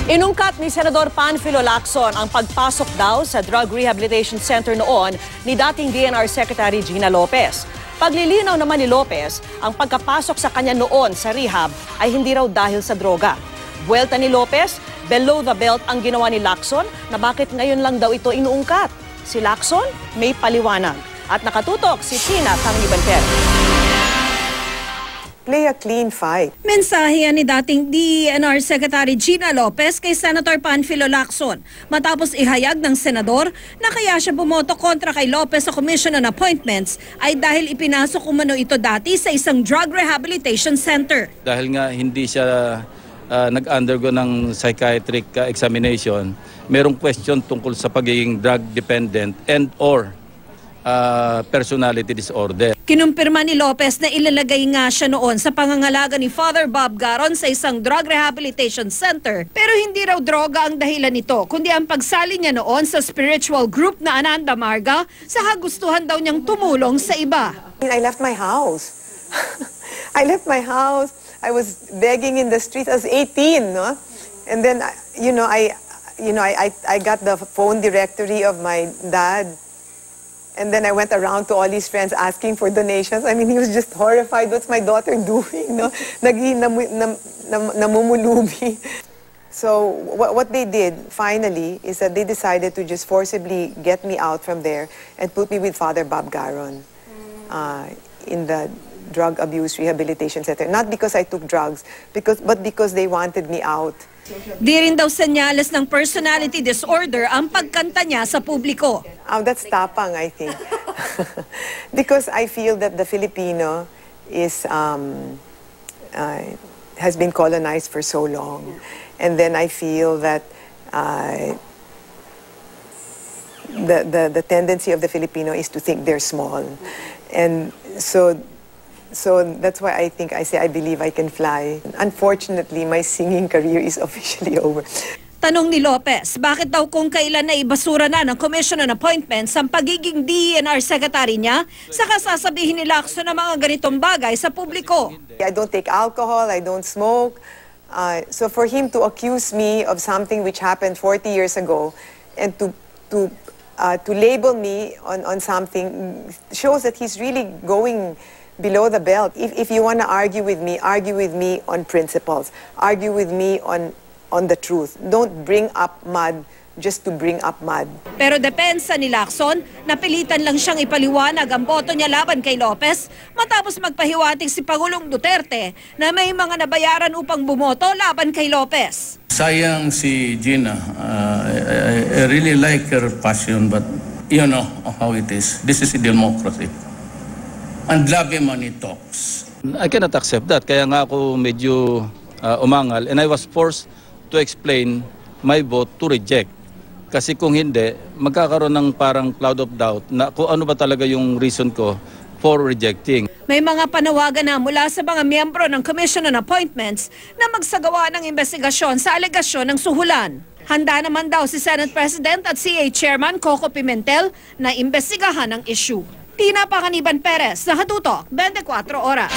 Inungkat ni Senador Panfilo Lacson ang pagpasok daw sa Drug Rehabilitation Center noon ni dating DNR Secretary Gina Lopez. Paglilinaw naman ni Lopez, ang pagkapasok sa kanya noon sa rehab ay hindi raw dahil sa droga. Buwelta ni Lopez, below the belt ang ginawa ni Lacson na bakit ngayon lang daw ito inuungkat. Si Lacson may paliwanag. At nakatutok si Tina Tangibanter. Play a clean fight. Mensahe yan ni dating DNR Secretary Gina Lopez kay Senator Panfilo Lacson matapos ihayag ng senador na kaya siya bumoto kontra kay Lopez sa Commission on Appointments ay dahil ipinasok umano ito dati sa isang drug rehabilitation center. Dahil nga hindi siya nag-undergo ng psychiatric examination, merong question tungkol sa pagiging drug dependent and or personality disorder. Kinumpirma ni Lopez na ilalagay nga siya noon sa pangangalaga ni Father Bob Garon sa isang drug rehabilitation center. Pero hindi raw droga ang dahilan nito, kundi ang pagsali niya noon sa spiritual group na Ananda Marga sa kagustuhan daw niyang tumulong sa iba. I left my house. I left my house. I was begging in the streets. I was 18, no? And then, I got the phone directory of my dad. And then I went around to all his friends asking for donations. I mean, he was just horrified. What's my daughter doing? No? Namumulubi. So what they did finally is that they decided to just forcibly get me out from there and put me with Father Bob Garon in the drug abuse rehabilitation center. Not because I took drugs, but because they wanted me out. Di rin daw senyales ng personality disorder ang pagkanta niya sa publiko. Oh, that's tapang, I think. Because I feel that the Filipino is has been colonized for so long. And then I feel that the tendency of the Filipino is to think they're small. And so that's why I think I say I believe I can fly. Unfortunately, my singing career is officially over. Tanong ni Lopez, bakit daw kung kailan na ibasura na ng Commission on Appointments ang pagiging DNR Secretary niya, saka sasabihin ni Lacson ng mga ganitong bagay sa publiko? I don't take alcohol, I don't smoke. So for him to accuse me of something which happened 40 years ago and to label me on something shows that he's really going below the belt. If you want to argue with me on principles. Argue with me on the truth. Don't bring up mud just to bring up mud. Pero depensa ni Lacson, napilitan lang siyang ipaliwanag ang boto niya laban kay Lopez matapos magpahiwatig si Pangulong Duterte na may mga nabayaran upang bumoto laban kay Lopez. Sayang si Gina. I really like her passion, but you know how it is. This is a democracy. And love him when he talks. I cannot accept that. Kaya nga ako medyo umangal and I was forced to explain my vote to reject. Kasi kung hindi, magkakaroon ng parang cloud of doubt na kung ano ba talaga yung reason ko for rejecting. May mga panawagan na mula sa mga miyembro ng Commission on Appointments na magsagawa ng investigasyon sa alegasyon ng suhulan. Handa naman daw si Senate President at CA Chairman Coco Pimentel na imbestigahan ang issue. Tina Panginiban Perez, Nakatutok, 24 Oras.